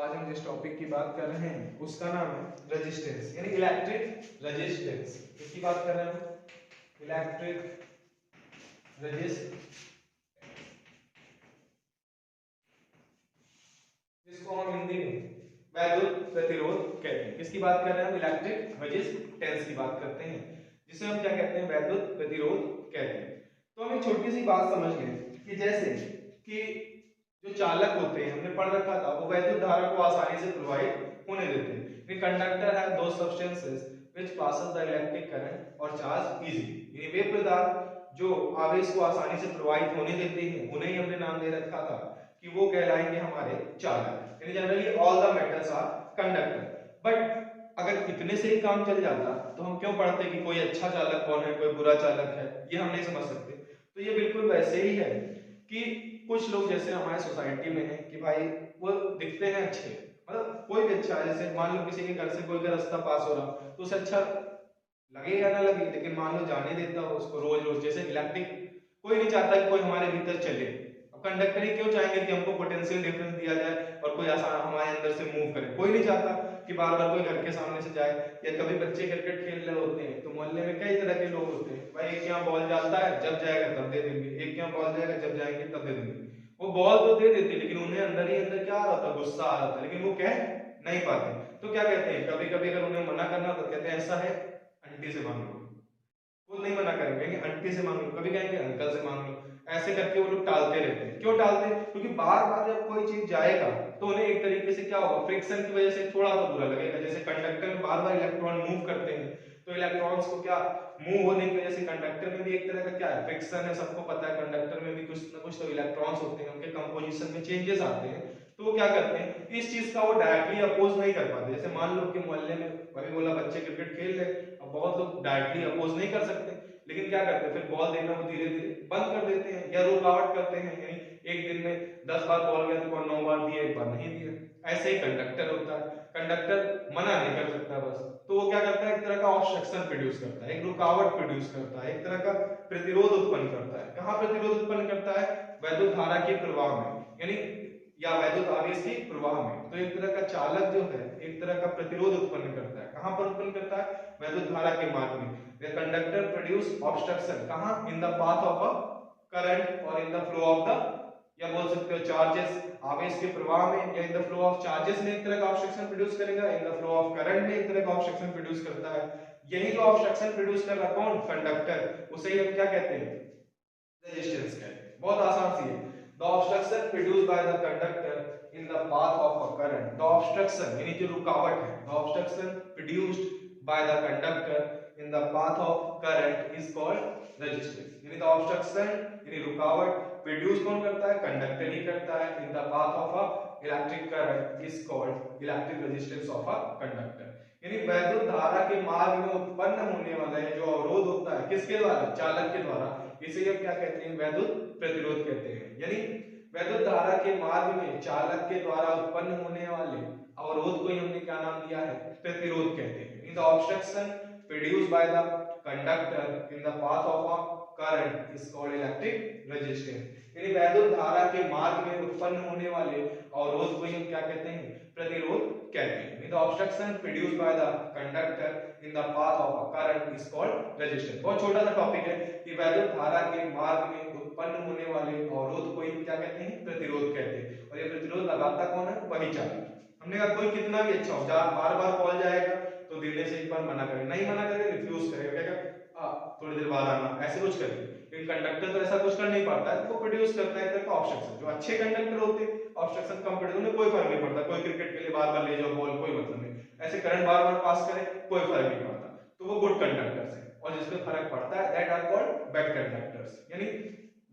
आज हम जिस टॉपिक की बात कर रहे हैं उसका नाम है रेजिस्टेंस, यानी इलेक्ट्रिक रेजिस्टेंस। किसकी बात कर रहे हैं हम? इलेक्ट्रिक रेजिस्टेंस, जिसको हम हिंदी में वैद्युत प्रतिरोध कहते हैं। किसकी बात कर रहे हैं हम? इलेक्ट्रिक रेजिस्टेंस की बात करते हैं, जिसे हम क्या कहते हैं? वैद्युत प्रतिरोध कहते हैं। तो हम एक छोटी सी बात समझ लें कि जैसे कि जो चालक होते हैं, हमने पढ़ रखा था, वो वैद्युत धारा को आसानी से प्रवाहित होने देते हैं। कंडक्टर है दो substances which passes the electric current और चार्ज इजीली। ये वे पदार्थ जो आवेश को आसानी से प्रवाहित होने देते हैं, उन्हें ही हमने नाम दे रखा था कि वो कहलाएंगे हमारे चालक। यानी generally all the metals are conductor. But अगर इतने से ही काम चल जाता तो हम क्यों पढ़ते कि कोई अच्छा चालक कौन है, कोई बुरा चालक है, ये हम नहीं समझ सकते। तो ये बिल्कुल वैसे ही है कि कुछ लोग जैसे हमारे सोसाइटी में है कि भाई वो दिखते हैं अच्छे, मतलब कोई भी अच्छा है, जैसे मान लो किसी के घर से कोई का रास्ता पास हो रहा तो उसे अच्छा लगे या ना लगे, लेकिन मान लो जाने देता हो उसको रोज रोज। जैसे इलेक्ट्रिक कोई नहीं चाहता कि कोई हमारे भीतर चले, अब कंडक्टर ही क्यों चाहेंगे कि हमको पोटेंशियल डिफरेंस दिया जाए और कोई आसान हमारे अंदर से मूव करे। कोई नहीं चाहता कि बार बार कोई घर के सामने से जाए। या कभी बच्चे क्रिकेट खेल रहे होते हैं तो मोहल्ले में कई तरह के लोग होते हैं, भाई एक यहाँ बॉल जाता है, जब जाएगा तब दे देंगे, एक यहाँ बॉल जाएगा, जब जाएंगे तब दे देंगे। वो बॉल तो दे देते लेकिन उन्हें अंदर ही अंदर क्या आ रहा था? गुस्सा आ रहा था, लेकिन वो कह नहीं पाते। तो क्या कहते हैं, कभी कभी अगर उन्हें मना करना तो कहते हैं ऐसा है आंटी से मांग लो। वो नहीं मना करेंगे, आंटी से मांग लो, कभी कहेंगे अंकल से मांग लो। ऐसे करके वो लोग टालते रहते हैं। क्यों टालते हैं? क्योंकि बार बार जब कोई चीज जाएगा तो उन्हें एक तरीके से क्या होगा, फ्रिक्शन की वजह से थोड़ा तो बुरा लगेगा। जैसे कंडक्टर में बार बार इलेक्ट्रॉन मूव करते हैं तो इलेक्ट्रॉन्स को क्या मूव होने की वजह से कंडक्टर में भी एक तरह का क्या है, फ्रिक्शन है। सबको पता है कंडक्टर में भी कुछ ना कुछ तो इलेक्ट्रॉन्स होते हैं, उनके कंपोजिशन में चेंजेस आते हैं। तो वो क्या करते हैं, इस चीज का वो डायरेक्टली अपोज नहीं कर पाते। जैसे मान लो कि मोहल्ले में अभी बोला बच्चे क्रिकेट खेल रहे, अब बहुत लोग डायरेक्टली अपोज नहीं कर सकते, लेकिन क्या करते हैं, फिर बॉल देना वो धीरे धीरे बंद कर देते हैं या रुकावट करते हैं। यानी एक दिन में 10 बार बॉल गया तो 9 बार दिए, एक बार नहीं दिए। ऐसे ही कंडक्टर होता है, कंडक्टर मना नहीं कर सकता बस, तो वो क्या करता है, एक तरह का ऑब्स्ट्रक्शन प्रोड्यूस करता है, एक रुकावट प्रोड्यूस करता है, एक तरह का प्रतिरोध उत्पन्न करता है। कहां प्रतिरोध उत्पन्न करता है? वैद्युत धारा के प्रवाह में, यानी या वैद्युत आवेश के प्रवाह में। तो एक तरह का चालक जो है एक तरह का प्रतिरोध उत्पन्न करता है। कहां पर उत्पन्न करता है? वैद्युत धारा के मार्ग में। The conductor produce obstruction कहां? In the path of a current or in the flow of the, या बोल सकते हो चार्जेस, आवेश के प्रवाह में, या in the flow of charges में एक तरह का ऑब्स्ट्रक्शन प्रोड्यूस करेगा, in the flow of current में एक तरह का ऑब्स्ट्रक्शन प्रोड्यूस करता है। यही जो ऑब्स्ट्रक्शन प्रोड्यूस कर रहा कौन? कंडक्टर, उसे ही हम क्या कहते हैं? रेजिस्टेंस कहते हैं। बहुत आसान सी है। The obstruction produced by the conductor in the path of a current, the obstruction यानी जो रुकावट है, the obstruction produced by the conductor in the path of current is called resistance. यानी द ऑब्स्ट्रक्शन यानी रुकावट प्रोड्यूस कौन करता है? कंडक्टर ही करता है। In the path of a electric current is called electric resistance of a conductor. यानी वैद्युत धारा के मार्ग में उत्पन्न होने वाला है जो अवरोध होता है, किसके द्वारा? चालक के द्वारा, इसे हम क्या कहते हैं? वैद्युत प्रतिरोध कहते हैं। यानी वैद्युत धारा के मार्ग में चालक के द्वारा उत्पन्न होने वाले अवरोध को ही हमने क्या नाम दिया है? प्रतिरोध कहते हैं। In the obstruction produced by the conductor in the path of a current is called electric resistance. यानी वैद्युत धारा के मार्ग में उत्पन्न होने वाले अवरोध को ही हम क्या कहते हैं? प्रतिरोध कहते हैं। In the obstruction produced by the conductor in the path of a current is called resistance. बहुत छोटा सा टॉपिक है कि वैद्युत धारा के मार्ग में उत्पन्न होने वाले अवरोध को ही क्या कहते हैं? प्रतिरोध कहते हैं। और ये प्रतिरोध लगाता कौन है? वही चालक। हमने कहा कोई कितना भी अच्छा हो, बार बार कॉल जाएगा तो देने से एक बार मना करेगा, नहीं मना करेगा रिफ्यूज करेगा, कहेगा थोड़ी देर बाद आना, ऐसे कुछ करेगा। लेकिन कंडक्टर तो ऐसा कुछ कर नहीं पाता है, तो प्रोड्यूस करता है एक ऑब्स्ट्रक्शन। जो अच्छे कंडक्टर होते हैं ऑब्स्ट्रक्शन कम प्रोड्यूस, उन्हें कोई फर्क नहीं पड़ता, कोई क्रिकेट के लिए बार बार ले जाओ बॉल, कोई मतलब नहीं, ऐसे करंट बार बार पास करे कोई फर्क नहीं पड़ता, तो वो गुड कंडक्टर्स है। और जिसपे फर्क पड़ता है that are called bad conductors. यानी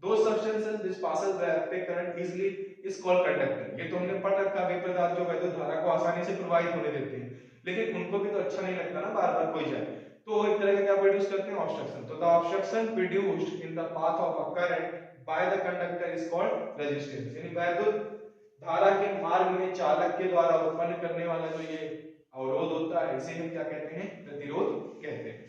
दो substances which passes the electric current easily is called conductor। ये तो हमने पढ़ रखा, वे पदार्थ जो वैद्युत धारा को आसानी से प्रवाहित होने देते हैं, लेकिन उनको भी तो अच्छा नहीं लगता ना बार बार कोई जाए, तो एक तरह का क्या प्रोड्यूस करते हैं? ऑब्स्ट्रक्शन। तो the obstruction produced in the path of a current by the conductor is called resistance. यानी वैद्युत धारा के मार्ग में चालक के द्वारा उत्पन्न करने वाला जो ये अवरोध होता है, इसे हम क्या कहते हैं? प्रतिरोध कहते हैं।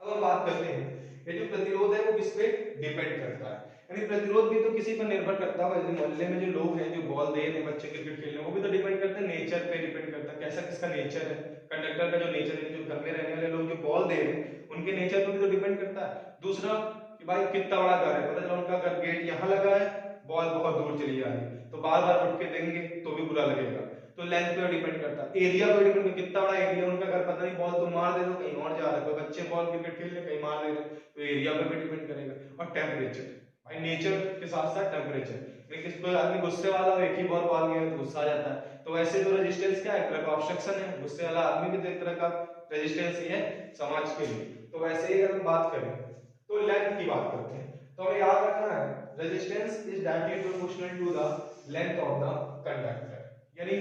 अब हम बात करते हैं ये जो प्रतिरोध है वो किस पे डिपेंड करता है। यानी प्रतिरोध भी तो किसी पर निर्भर करता है। जैसे मोहल्ले में जो लोग हैं जो बॉल दे रहे हैं, बच्चे क्रिकेट खेल रहे हैं, वो भी तो डिपेंड करते हैं नेचर पे डिपेंड करता है, कैसा किसका नेचर है, कंडक्टर का जो नेचर है, जो घर में रहने वाले लोग जो बॉल दे रहे हैं उनके नेचर पे भी तो डिपेंड करता है। दूसरा कि भाई कितना बड़ा घर है, पता चला उनका घर गेट यहाँ लगा है, बॉल बहुत दूर चली जा रही है, तो बार बार उठ के देंगे तो भी बुरा लगेगा। तो लेंथ पे डिपेंड करता है, एरिया पे डिपेंड करता है, कितना बड़ा एरिया उनका घर, पता नहीं बॉल तुम मार दे दो कहीं और जा रहा है, कोई बच्चे बॉल क्रिकेट खेल रहे कहीं मार दे रहे, तो एरिया पे भी डिपेंड करेगा। और टेम्परेचर, भाई नेचर के साथ साथ टेम्परेचर, लेकिन कोई आदमी गुस्से वाला हो, एक ही बॉल मार गया तो गुस्सा आ जाता है, तो वैसे तो रेजिस्टेंस क्या है, एक तरह का ऑब्स्ट्रक्शन है, गुस्से वाला आदमी भी तो एक तरह का रेजिस्टेंस ही है समाज के लिए। तो वैसे ही अगर हम बात करें तो लेंथ की बात करते हैं, तो हमें याद रखना है resistance is directly proportional to the length of the conductor, यानी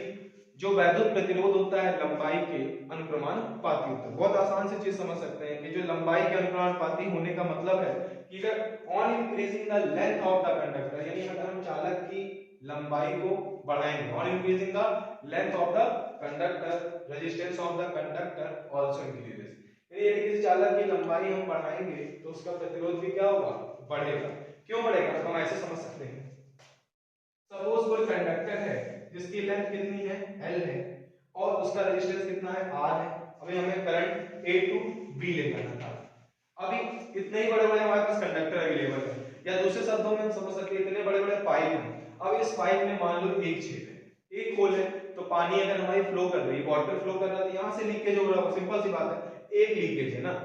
जो वैद्युत प्रतिरोध होता है लंबाई के अनुक्रमानुपाती होता है। बहुत आसान से चीज समझ सकते हैं कि जो लंबाई के अनुक्रमानुपाती होने का मतलब है कि अगर on increasing the length of the conductor, यानी अगर हम चालक की लंबाई को बढ़ाएंगे, on increasing the length of the conductor resistance of the conductor also increases, यानी किसी चालक की लंबाई हम बढ़ाएंगे तो उसका प्रतिरोध भी क्या होगा, बढ़ेगा। क्यों बढ़ेगा, तो हम ऐसे समझ सकते हैं, सपोज कोई कंडक्टर है जिसकी लेंथ कितनी है, L है, और उसका रेजिस्टेंस कितना है, R है। अभी हमें करंट A टू B ले जाना था, अभी इतने ही बड़े बड़े हमारे पास कंडक्टर अवेलेबल है, या दूसरे शब्दों में हम समझ सकते हैं इतने बड़े बड़े पाइप हैं। अब इस पाइप में मान लो एक छेद है, एक होल है, तो पानी अगर हमारी फ्लो कर रही है, वाटर फ्लो कर रहा है, तो यहाँ से लीकेज हो रहा है, सिंपल सी बात है, एक लीकेज है ना,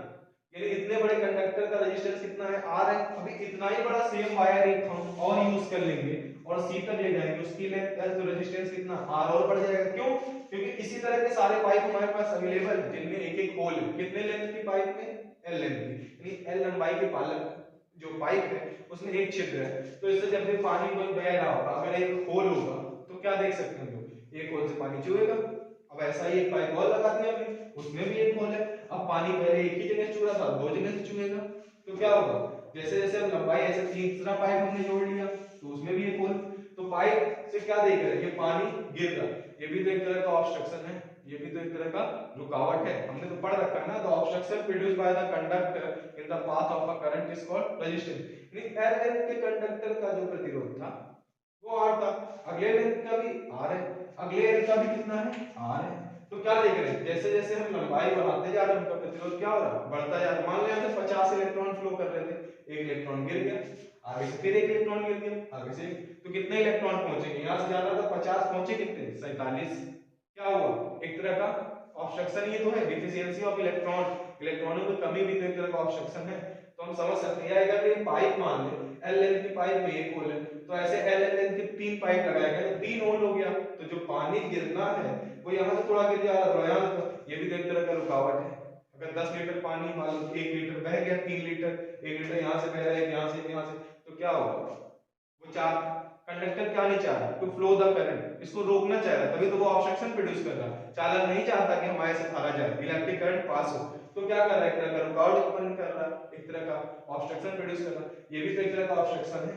यानी इतने बड़े कंडक्टर का रेजिस्टेंस कितना है, R है। अभी इतना ही बड़ा सेम वायर एक हम और यूज कर लेंगे और C तक ले जाएंगे, उसकी लेंथ L, तो रेजिस्टेंस कितना R और बढ़ जाएगा। क्यों, क्योंकि इसी तरह के सारे पाइप हमारे पास अवेलेबल है जिनमें एक एक होल है, कितने लेंथ की पाइप में, L लेंथ की, यानी L लंबाई के पालक जो पाइप है उसमें एक छिद्र है, तो इससे जब भी पानी कोई बह रहा होगा, अगर एक होल होगा तो क्या देख सकते हैं लोग, एक होल से पानी चुएगा। अब ऐसा ही एक पाइप और लगा दिया हमने, उसमें भी एक होल है, अब पानी पहले एक ही जगह से चुरा था, दो जगह से चुएगा, तो क्या होगा, जैसे जैसे हम लंबाई, ऐसे तीसरा पाइप हमने जोड़ लिया तो उसमें भी एक होल, तो पाइप से क्या देख रहे हैं, ये पानी गिर रहा है, ये भी तो एक तरह का ऑब्स्ट्रक्शन है, ये भी तो एक तरह का रुकावट है, हमने तो पढ़ रखा है ना, the obstruction produced by the conductor in the path of a current is called resistance. यानी L लेंथ के कंडक्टर का जो प्रतिरोध था वो R था, अगले लेंथ का भी R है, अगले लेंथ का भी कितना है, R है। तो क्या देख रहे हैं, जैसे जैसे हम लंबाई बढ़ाते जा रहे हैं उनका प्रतिरोध क्या हो रहा है, बढ़ता जा रहा है। मान लो यहाँ से 50 इलेक्ट्रॉन फ्लो कर रहे थे, एक इलेक्ट्रॉन गिर गया, आगे से फिर एक इलेक्ट्रॉन गिर गया, आगे से, तो कितने इलेक्ट्रॉन पहुंचेंगे, यहाँ से ज्यादा तो 50 पहुंचे, कितने, 47। क्या हुआ, एक तरह का ऑब्स्ट्रक्शन ही तो है, डिफिशियंसी ऑफ इलेक्ट्रॉन, इलेक्ट्रॉनों की कमी भी तो एक तरह का ऑब्स्ट्रक्शन है। तो हम समझ सकते हैं, अगर ये पाइप मान ले L लेंथ की पाइप में एक होल है, तो ऐसे L लेंथ के 3 पाइप लगाए गए तो 3 होल हो गया, तो जो पानी गिरना है वो यहाँ से थोड़ा गिर जा रहा है, यहाँ से, ये भी तो एक तरह का रुकावट है। अगर 10 लीटर पानी मान लो 1 लीटर बह गया, 3 लीटर, 1 लीटर यहाँ से बह रहा है, यहाँ से, तो क्या होगा, वो चार कंडक्टर क्या नहीं चाह रहा, टू फ्लो द करंट, इसको रोकना चाह रहा, तभी तो वो ऑब्स्ट्रक्शन प्रोड्यूस कर रहा है। चालक नहीं चाहता कि हमारे से धारा जाए, इलेक्ट्रिक करंट पास हो, तो क्या कर रहा है, एक तरह का रुकावट उत्पन्न कर रहा है, एक तरह का ऑब्स्ट्रक्शन प्रोड्यूस कर रहा है, ये भी तो एक तरह का ऑब्स्ट्रक्शन है।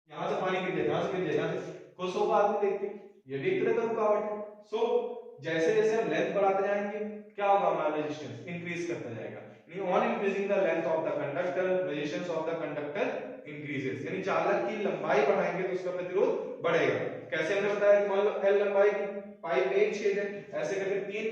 यहाँ से पानी गिर जाए, यहाँ से गिर जाए, यहाँ से खुश होगा आदमी देख के, ये भी एक तरह का रुकावट है। सो जैसे जैसे हम लेंथ बढ़ाते जाएंगे क्या होगा, हमारा रेजिस्टेंस इंक्रीज करता जाएगा, यानी on increasing the length of the conductor resistance of the conductor increases, यानी चालक की लंबाई बढ़ाएंगे तो उसका प्रतिरोध बढ़ेगा। कैसे हमने बताया कि मान लो L लंबाई की पाइप में एक छेद है, ऐसे करके 3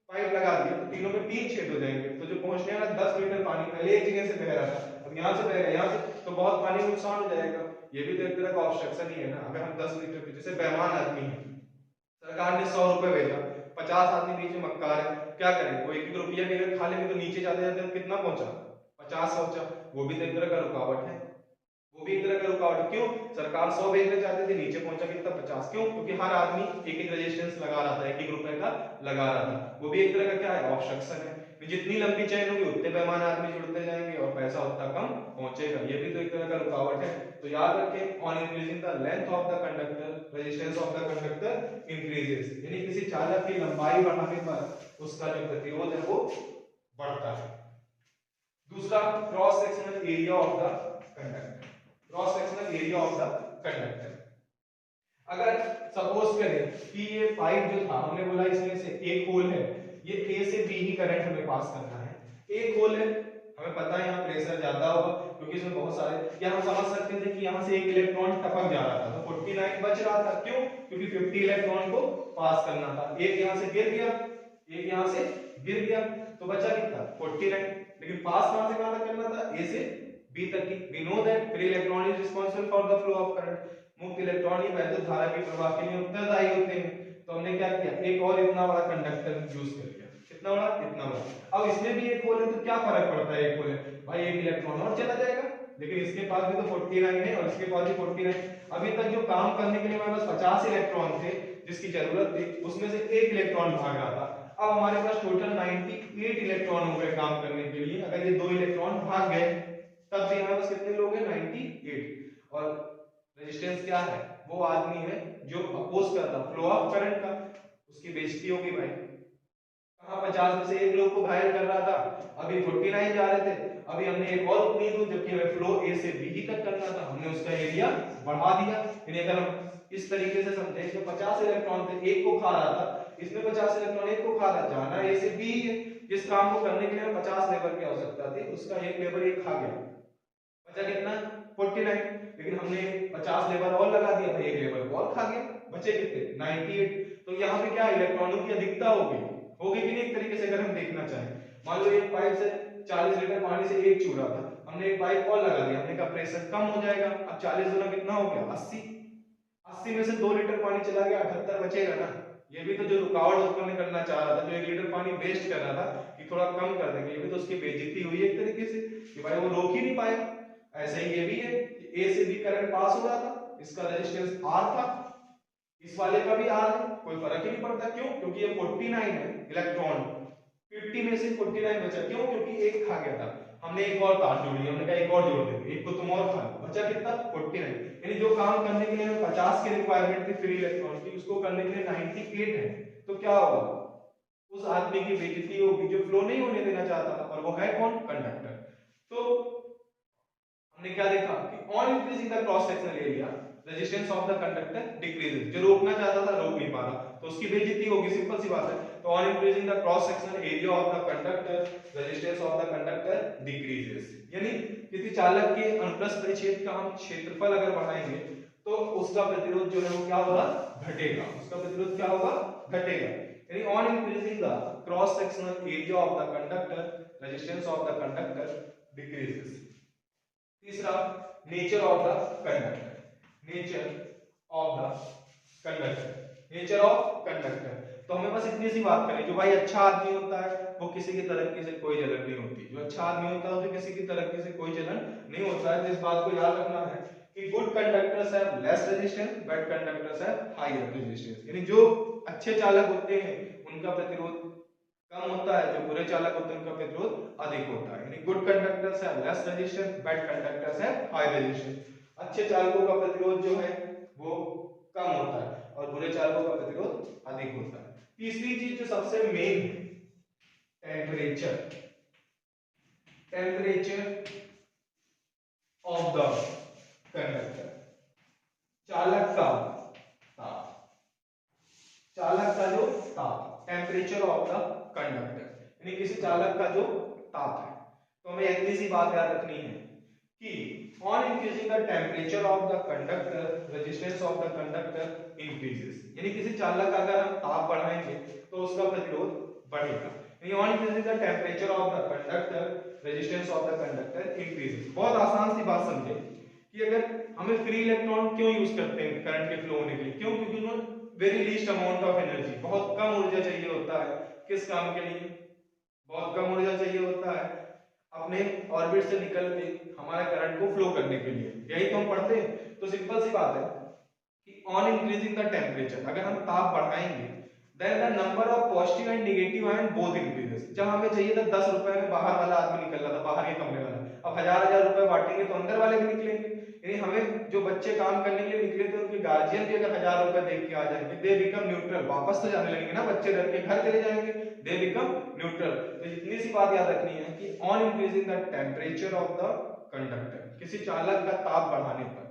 पाइप लगा दिया तो तीनों में 3 छेद हो जाएंगे, तो जो पहुंचने वाला 10 लीटर पानी पहले एक जगह से बह रहा था, अब यहाँ से बह रहा है, यहाँ से, तो बहुत पानी का नुकसान हो जाएगा। ये भी तो एक तरह का ऑब्स्ट्रक्शन ही है ना। अगर हम 10 लीटर की, जैसे बेईमान आदमी है, सरकार ने 100 रुपए भेजा, 50 आदमी बीच में मक्कार है, क्या करें, वो 1-1 रुपया भी अगर खा लेंगे तो नीचे जाते जाते कितना पहुंचा, 50 पहुंचा, वो भी तो एक तरह का रुकावट है, वो भी एक तरह का रुकावट। क्यों, सरकार 100 भेजना चाहते थे, नीचे पहुंचा कितना, 50। क्यों, क्योंकि हर आदमी एक एक रेजिस्टेंस लगा रहा था, 1-1 रुपए का लगा रहा था, वो भी एक तरह का क्या है, ऑब्स्ट्रक्शन है। जितनी लंबी चेन होगी उतने बेईमान आदमी जुड़ते जाएंगे और पैसा उतना कम पहुंचेगा, ये भी तो एक तरह का रुकावट है। तो याद रखें, on increasing the length of the conductor resistance of the conductor increases, यानी किसी चालक की लंबाई बढ़ाने पर उसका जो प्रतिरोध है वो बढ़ता है। दूसरा, cross sectional area of the conductor, cross sectional area of the conductor. अगर सपोज करें कि ये पाइप जो था, हमने बोला इसमें से एक होल है, ये A से B ही करंट हमें पास करना है, एक होल है, हमें पता है यहाँ प्रेशर ज्यादा होगा क्योंकि इसमें बहुत सारे, या हम समझ सकते थे कि यहाँ से एक इलेक्ट्रॉन टपक जा रहा था, तो 49 बच रहा था। क्यों? क्योंकि 50 इलेक्ट्रॉन को पास करना था। एक यहां से गिर गया, एक यहां से गिर गया, तो बचा कितना? 49। लेकिन पास कहां से कहां तक करना था? ए से बी तक की। We know that free electron is responsible for the flow of current. मुक्त इलेक्ट्रॉन ही वैद्युत धारा के प्रवाह के लिए उत्तरदायी होते हैं। तो हमने क्या किया? एक और इतना बड़ा कंडक्टर यूज कर लिया। कितना बड़ा? इतना बड़ा। अब इसमें भी एक होल है, तो क्या फर्क पड़ता है एक होल है? भाई एक इलेक्ट्रॉन और चला जाएगा, लेकिन इसके पास भी तो 49 है और इसके पास भी 49। अभी तक जो काम करने के लिए हमारे पास 50 इलेक्ट्रॉन थे जिसकी जरूरत थी, उसमें से एक इलेक्ट्रॉन भाग रहा था। अब हमारे पास टोटल 98 इलेक्ट्रॉन हो गए काम करने के लिए। अगर ये 2 इलेक्ट्रॉन भाग गए तब भी हमारे पास कितने लोग हैं? 98। और रेजिस्टेंस क्या है? वो आदमी है जो अपोज कर रहा फ्लो ऑफ करंट का, उसकी बेइज्जती होगी भाई। कहां 50 में से एक लोग को घायल कर रहा था, अभी 49 जा रहे थे, अभी हमने एक और उतनी दूर, जबकि हमें फ्लो ए से बी तक करना था, हमने उसका एरिया बढ़ा दिया। यानी अगर हम इस तरीके से समझे, इसमें 50 इलेक्ट्रॉन थे, एक को खा रहा था, इसमें 50 इलेक्ट्रॉन एक को खा रहा, जाना ए से बी है। जिस काम को करने के लिए 50 लेबर की आवश्यकता थी, उसका एक लेबर एक खा गया, बचा कितना? 49। लेकिन हमने 50 लेबर और लगा दिया, भाई एक लेबर को और खा गया, बचे कितने? 98। तो यहाँ पे क्या इलेक्ट्रॉनों की अधिकता होगी कि नहीं? एक तरीके से अगर हम देखना चाहें, मान लो एक पाइप से 40 लीटर पानी से एक चूरा था, हमने एक पाइप और लगा दिया, हमने कहा प्रेशर कम हो जाएगा। अब 40 गुना कितना हो गया? 80। 80 में से 2 लीटर पानी चला गया, 78 बचेगा ना। ये भी तो जो रुकावट उत्पन्न करना चाह रहा था, जो 1 लीटर पानी वेस्ट कर रहा था कि थोड़ा कम कर देंगे, ये भी तो उसकी बेइज्जती हुई एक तरीके से कि भाई वो रोक ही नहीं पाया। ऐसे ही ये भी है कि ए से बी करंट पास हो रहा था, इसका रेजिस्टेंस आर था, इस वाले का भी आर है, कोई फर्क ही नहीं पड़ता। क्यों? क्योंकि ये 49 है इलेक्ट्रॉन, 50 में से 49 बचा। क्यों? क्योंकि एक खा गया था, हमने एक और तार जोड़ी, हमने कहा एक और जोड़ देंगे, एक को तुम और खा लो, बचा कितना? 49। यानी जो काम करने के लिए हमें 50 की रिक्वायरमेंट थी फ्री इलेक्ट्रॉन की, उसको करने के लिए 98 है। तो क्या होगा? उस आदमी की बेइज्जती होगी जो फ्लो नहीं होने देना चाहता था, और वो है कौन? कंडक्टर। तो हमने क्या देखा कि on increasing the cross sectional area resistance of the conductor decreases. जो रोकना चाहता था रोक नहीं पा रहा, तो उसकी बेइज्जती होगी, सिंपल सी बात है। तो on increasing the cross sectional area of the conductor resistance of the conductor decreases. यानी किसी चालक के अनुप्रस्थ परिच्छेद का हम क्षेत्रफल अगर बढ़ाएंगे तो उसका प्रतिरोध जो है वो क्या होगा? घटेगा। उसका प्रतिरोध क्या होगा? घटेगा। यानी on increasing the cross sectional area of the conductor resistance of the conductor decreases. तीसरा, nature of the conductor. Nature of the conductor. Nature of conductor, तो हमें बस इतनी सी बात करें, जो भाई अच्छा आदमी होता है वो किसी की तरक्की से कोई जलन नहीं होती। जो अच्छा आदमी होता है उसे किसी की तरक्की से कोई जलन नहीं होता है। तो इस बात को याद रखना है कि good conductors have less resistance, bad conductors have higher resistance. यानी जो अच्छे चालक होते हैं उनका प्रतिरोध कम होता है, जो बुरे चालक होते हैं उनका प्रतिरोध अधिक होता है। यानी good conductors have less resistance, bad conductors have high resistance. अच्छे चालकों का प्रतिरोध जो है वो कम होता है और बुरे चालकों का प्रतिरोध अधिक होता है। तीसरी चीज जो सबसे मेन है, temperature. Temperature of the conductor. चालक का ताप, चालक का जो ताप, टेम्परेचर ऑफ द कंडक्टर, यानी किसी चालक का जो ताप है। तो हमें इतनी सी बात याद रखनी है कि on increasing the temperature of the conductor resistance of the conductor increases. यानी किसी चालक का अगर हम ताप बढ़ाएंगे तो उसका प्रतिरोध बढ़ेगा। यानी on increasing the temperature of the conductor resistance of the conductor increases. बहुत आसान सी बात समझे कि अगर हमें फ्री इलेक्ट्रॉन क्यों यूज करते हैं करंट के फ्लो होने के लिए? क्यों? क्योंकि उन्होंने very least amount of energy, बहुत कम ऊर्जा चाहिए होता है। किस काम के लिए? बहुत कम ऊर्जा चाहिए होता है अपने ऑर्बिट से निकल के हमारे करंट को फ्लो करने के लिए। यही तो हम पढ़ते हैं। तो सिंपल सी बात है कि ऑन इंक्रीजिंग द टेम्परेचर, अगर हम ताप बढ़ाएंगे then the number of positive and negative ion both increases. जब हमें चाहिए था 10 रुपए में बाहर वाला आदमी निकल रहा था, बाहर के कमरे वाला, अब हजार रुपए बांटेंगे तो अंदर वाले भी निकलेंगे। यानी हमें जो बच्चे काम करने के लिए निकले थे उनके गार्जियन भी अगर 1000 रुपए देख के आ जाएंगे, दे बिकम न्यूट्रल। वापस तो जाने लगेंगे ना बच्चे, डर के घर चले जाएंगे, दे बिकम न्यूट्रल। तो इतनी सी बात याद रखनी है कि on increasing the temperature of the conductor, किसी चालक का ताप बढ़ाने पर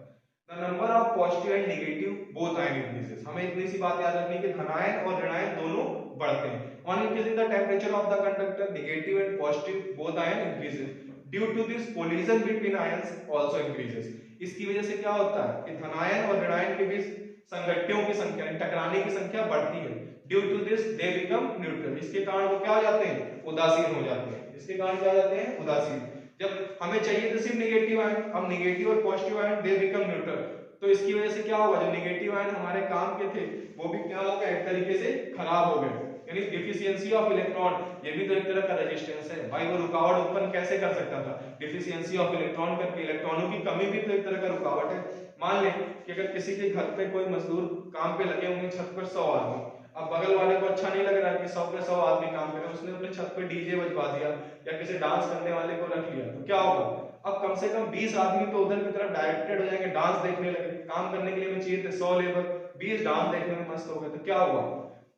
the number of positive and negative both ion increases। हमें इतनी सी बात याद रखनी है कि धनायन और ऋणायन दोनों बढ़ते हैं। on increasing the temperature of the conductor negative and positive both ion increases, due to this collision between ions also increases। इसकी वजह से क्या होता है कि धनायन और ऋणायन के बीच संगठियों की संख्या टकराने की संख्या बढ़ती है। Due to this they become neutral, इसके कारण वो क्या हो जाते हैं, उदासीन हो जाते हैं। इसके कारण क्या हो जाते हैं, उदासीन। जब हमें चाहिए तो सिर्फ नेगेटिव आयन, अब नेगेटिव और पॉजिटिव आयन दे बिकम न्यूट्रल, तो इसकी वजह से क्या होगा, जो नेगेटिव आयन हमारे काम के थे वो भी क्या हो गए, एक तरीके से खराब हो गए, यानी डिफिशियंसी ऑफ इलेक्ट्रॉन, ये भी तो एक तरह का रेजिस्टेंस है भाई। वो रुकावट उत्पन्न कैसे कर सकता था, डिफिशियंसी ऑफ इलेक्ट्रॉन करके, इलेक्ट्रॉनों की कमी भी तो एक तरह का रुकावट है। मान लें कि अगर किसी के घर पे कोई मजदूर काम पे लगे होंगे, छत पर 100 आदमी, अब बगल वाले को अच्छा नहीं लग रहा कि 100 पे 100 आदमी काम करे, उसने अपने छत पे डीजे बजवा दिया या किसी डांस करने वाले को रख लिया, तो क्या होगा, अब कम से कम 20 आदमी तो उधर की तरफ डायरेक्टेड हो जाएंगे, डांस देखने लगे। काम करने के लिए में चाहिए थे 100 लेबर, 20 डांस देखने में मस्त हो गए, तो क्या हुआ,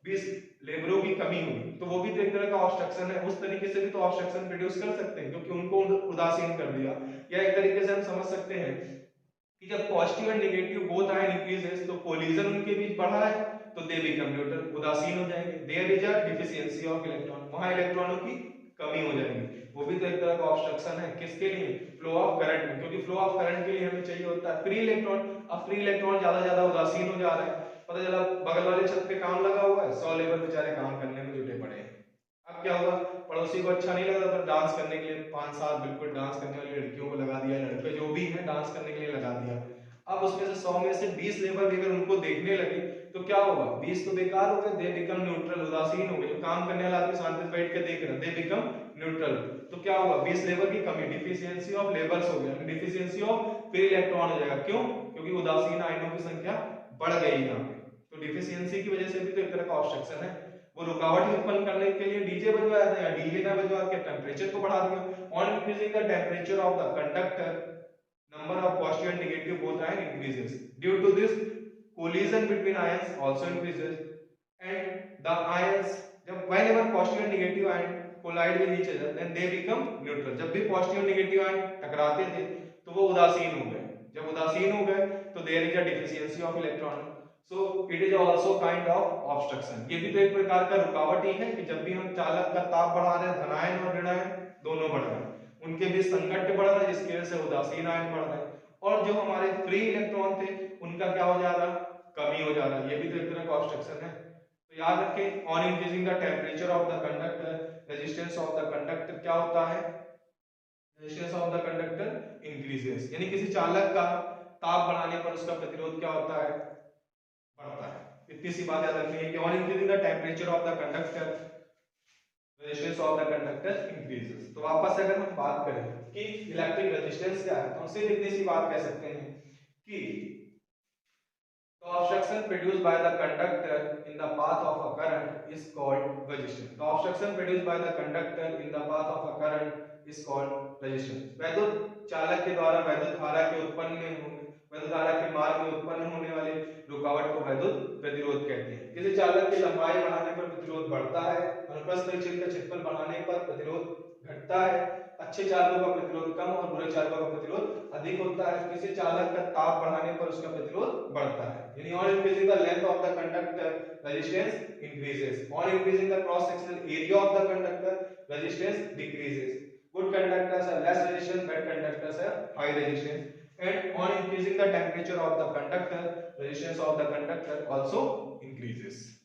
20 लेबरों की कमी हुई, तो वो भी तो एक तरह का ऑब्स्ट्रक्शन है। उस तरीके से भी तो ऑब्स्ट्रक्शन प्रोड्यूस कर सकते हैं, क्योंकि उनको उदासीन कर दिया। या एक तरीके से हम समझ सकते हैं कि जब positive and negative both ion increases, तो कोलिजन उनके बीच बढ़ा है, तो दे बिकम न्यूट्रल, उदासीन हो जाएंगे। There is a deficiency of electron, वहां इलेक्ट्रॉनों की कमी हो जाएगी, वो भी तो एक तरह का ऑब्स्ट्रक्शन है। किसके लिए, फ्लो ऑफ करंट में, क्योंकि फ्लो ऑफ करंट के लिए हमें चाहिए होता है फ्री इलेक्ट्रॉन। अब फ्री इलेक्ट्रॉन ज्यादा उदासीन हो जा रहा है, पता चला बगल वाले छत पे काम लगा हुआ है, 100 लेबर बेचारे काम करने में जुटे पड़े हैं। अब क्या हुआ, पड़ोसी को अच्छा नहीं लगा तो डांस करने के लिए 5-7 बिल्कुल डांस करने वाली लड़कियों को लगा दिया, लड़के जो भी हैं डांस करने के लिए लगा दिया। अब उसमें से 100 में से 20 लेबर भी अगर उनको देखने लगे तो क्या होगा, 20 तो बेकार हो गए, दे बिकम न्यूट्रल, उदासीन हो गए। जो काम करने वाला आदमी शांति से बैठ के देख रहा है, दे बिकम न्यूट्रल, तो क्या होगा, 20 लेबर की कमी, डिफिशियंसी ऑफ लेबर्स हो गया, डिफिशियंसी ऑफ फ्री इलेक्ट्रॉन हो जाएगा। क्यों, क्योंकि उदासीन आयनों की संख्या बढ़ गई यहाँ पे। तो डिफिशियंसी की वजह से भी तो एक तरह का ऑब्स्ट्रक्शन है। वो रुकावट उत्पन्न करने के लिए डीजे बजवाया था, या डीजे ना बजवा के टेम्परेचर को बढ़ा दिया। On increasing the temperature of the conductor, number of positive and negative both ion increases. Due to this, collision between ions also increases, and the ions, जब whenever positive and negative ion collide with each other, then they become neutral. जब भी positive and negative ion टकराते थे तो वो उदासीन हो गए। जब उदासीन हो गए तो there is a deficiency of electron. So it is also kind of obstruction. ये भी तो एक प्रकार का रुकावट ही है कि जब भी हम चालक का ताप बढ़ा रहे हैं, धनायन और ऋणायन दोनों बढ़ रहे हैं, उनके बीच संघट्ट बढ़ रहा है, जिसकी वजह से उदासीन आयन बढ़ रहे हैं। और जो हमारे फ्री इलेक्ट्रॉन थे उनका क्या हो जा रहा है, कमी हो जा रहा है। ये भी तो एक तरह का ऑब्स्ट्रक्शन है। तो याद रखें, on increasing the temperature of the conductor, resistance of the conductor क्या होता है, resistance of the conductor increases, यानी किसी चालक का ताप बढ़ाने पर उसका प्रतिरोध क्या होता है, बढ़ता है। इतनी सी बात याद रखनी है कि on increasing the temperature of the conductor, resistance of the conductor increases. तो वापस अगर हम बात करें कि इलेक्ट्रिक रेजिस्टेंस क्या है, तो हम सिर्फ इतनी सी बात कह सकते हैं कि the obstruction produced by the conductor in the path of a current is called resistance. The obstruction produced by the conductor in the path of a current is called resistance. वैद्युत चालक के द्वारा वैद्युत धारा के वैद्युत धारा के मार्ग में उत्पन्न होने वाले रुकावट को वैद्युत प्रतिरोध कहते हैं। किसी चालक की लंबाई बढ़ाने पर प्रतिरोध बढ़ता है, अनुप्रस्थ परिचित का क्षेत्रफल बढ़ाने पर प्रतिरोध घटता है, अच्छे चालकों का प्रतिरोध कम और बुरे चालकों का प्रतिरोध अधिक होता है। किसी चालक का ताप बढ़ाने पर उसका प्रतिरोध बढ़ता है। यानी on increasing the length of the conductor, resistance increases. On increasing the cross sectional area of the conductor, resistance decreases. Good conductors have less resistance, bad conductors have high resistance. And on increasing the temperature of the conductor, resistance of the conductor also increases.